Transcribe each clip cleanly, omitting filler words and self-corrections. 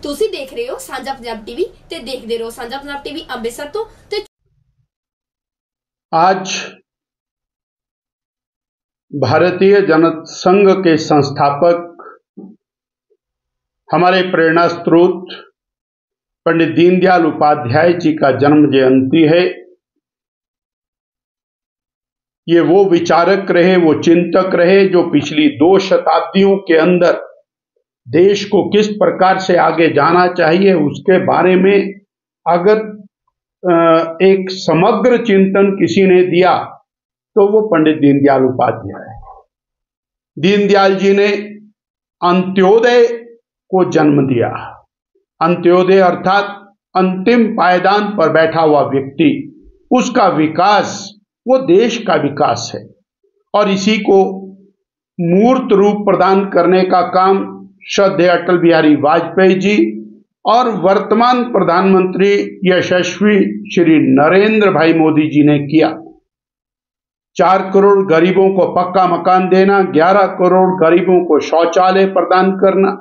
ਤੁਸੀਂ ਦੇਖ ਰਹੇ ਹੋ ਸਾਂਝਾ ਪੰਜਾਬ टीवी ਤੇ देखते रहो साझा पंजाब टीवी ਅੰਮ੍ਰਿਤਸਰ ਤੋਂ ਤੇ आज भारतीय जनसंघ के संस्थापक हमारे प्रेरणा स्रोत पंडित दीनदयाल उपाध्याय जी का जन्म जयंती है। ये वो विचारक रहे, वो चिंतक रहे जो पिछली 2 शताब्दियों के अंदर देश को किस प्रकार से आगे जाना चाहिए उसके बारे में अगर एक समग्र चिंतन किसी ने दिया तो वो पंडित दीनदयाल उपाध्याय है। दीनदयाल जी ने अंत्योदय को जन्म दिया। अंत्योदय अर्थात अंतिम पायदान पर बैठा हुआ व्यक्ति, उसका विकास वो देश का विकास है और इसी को मूर्त रूप प्रदान करने का काम श्रद्धेय अटल बिहारी वाजपेयी जी और वर्तमान प्रधानमंत्री यशस्वी श्री नरेंद्र भाई मोदी जी ने किया। 4 करोड़ गरीबों को पक्का मकान देना, 11 करोड़ गरीबों को शौचालय प्रदान करना,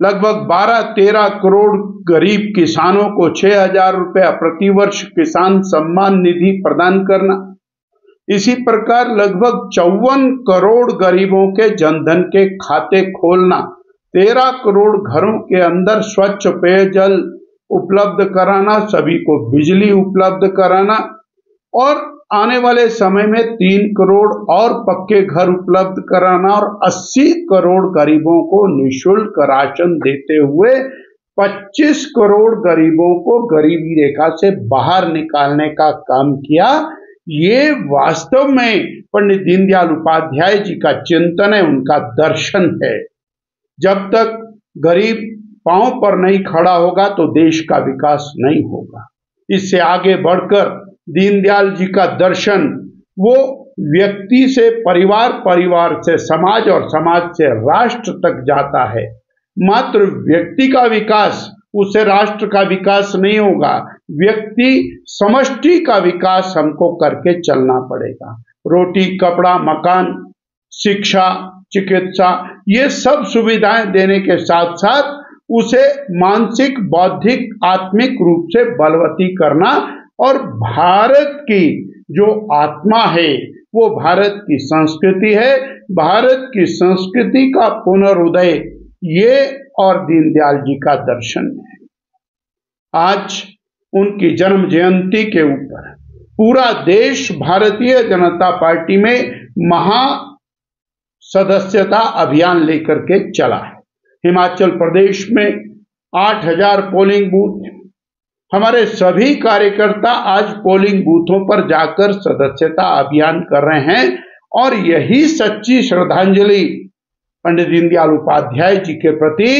लगभग 12-13 करोड़ गरीब किसानों को 6,000 रुपया प्रतिवर्ष किसान सम्मान निधि प्रदान करना, इसी प्रकार लगभग 54 करोड़ गरीबों के जनधन के खाते खोलना, 13 करोड़ घरों के अंदर स्वच्छ पेयजल उपलब्ध कराना, सभी को बिजली उपलब्ध कराना और आने वाले समय में 3 करोड़ और पक्के घर उपलब्ध कराना और 80 करोड़ गरीबों को निःशुल्क राशन देते हुए 25 करोड़ गरीबों को गरीबी रेखा से बाहर निकालने का काम किया। ये वास्तव में पंडित दीनदयाल उपाध्याय जी का चिंतन है, उनका दर्शन है। जब तक गरीब पांव पर नहीं खड़ा होगा तो देश का विकास नहीं होगा। इससे आगे बढ़कर दीनदयाल जी का दर्शन वो व्यक्ति से परिवार, परिवार से समाज और समाज से राष्ट्र तक जाता है। मात्र व्यक्ति का विकास, उससे राष्ट्र का विकास नहीं होगा। व्यक्ति समष्टि का विकास हमको करके चलना पड़ेगा। रोटी, कपड़ा, मकान, शिक्षा, चिकित्सा, ये सब सुविधाएं देने के साथ साथ उसे मानसिक, बौद्धिक, आत्मिक रूप से बलवती करना और भारत की जो आत्मा है वो भारत की संस्कृति है। भारत की संस्कृति का पुनरुदय ये और दीनदयाल जी का दर्शन है। आज उनकी जन्म जयंती के ऊपर पूरा देश भारतीय जनता पार्टी में महा सदस्यता अभियान लेकर के चला है। हिमाचल प्रदेश में 8,000 पोलिंग बूथ, हमारे सभी कार्यकर्ता आज पोलिंग बूथों पर जाकर सदस्यता अभियान कर रहे हैं और यही सच्ची श्रद्धांजलि पंडित दीनदयाल उपाध्याय जी के प्रति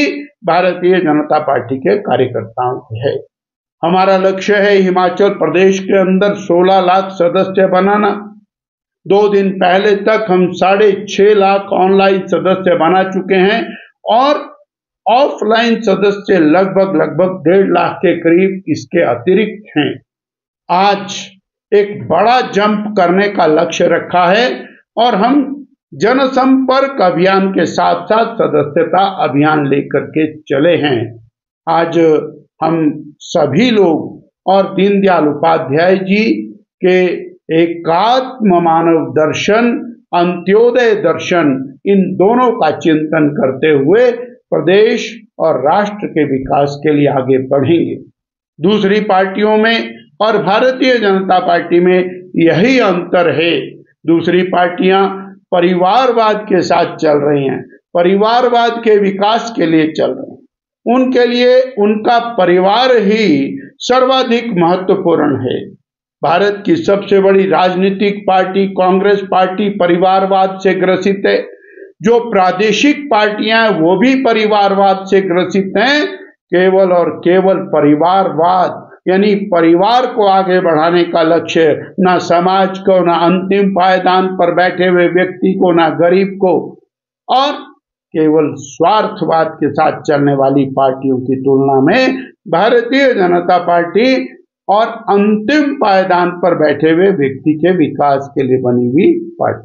भारतीय जनता पार्टी के कार्यकर्ताओं की है। हमारा लक्ष्य है हिमाचल प्रदेश के अंदर 16 लाख सदस्य बनाना। 2 दिन पहले तक हम 6.5 लाख ऑनलाइन सदस्य बना चुके हैं और ऑफलाइन सदस्य लगभग 1.5 लाख के करीब इसके अतिरिक्त हैं। आज एक बड़ा जंप करने का लक्ष्य रखा है और हम जनसंपर्क अभियान के साथ साथ सदस्यता अभियान लेकर के चले हैं। आज हम सभी लोग और दीनदयाल उपाध्याय जी के एकात्म मानव दर्शन, अंत्योदय दर्शन, इन दोनों का चिंतन करते हुए प्रदेश और राष्ट्र के विकास के लिए आगे बढ़ेंगे। दूसरी पार्टियों में और भारतीय जनता पार्टी में यही अंतर है। दूसरी पार्टियां परिवारवाद के साथ चल रही हैं, परिवारवाद के विकास के लिए चल रही हैं। उनके लिए उनका परिवार ही सर्वाधिक महत्वपूर्ण है। भारत की सबसे बड़ी राजनीतिक पार्टी कांग्रेस पार्टी परिवारवाद से ग्रसित है। जो प्रादेशिक पार्टियां हैं वो भी परिवारवाद से ग्रसित हैं। केवल और केवल परिवारवाद यानी परिवार को आगे बढ़ाने का लक्ष्य, ना समाज को, ना अंतिम पायदान पर बैठे हुए व्यक्ति को, ना गरीब को, और केवल स्वार्थवाद के साथ चलने वाली पार्टियों की तुलना में भारतीय जनता पार्टी और अंतिम पायदान पर बैठे हुए व्यक्ति के विकास के लिए बनी हुई पार्टी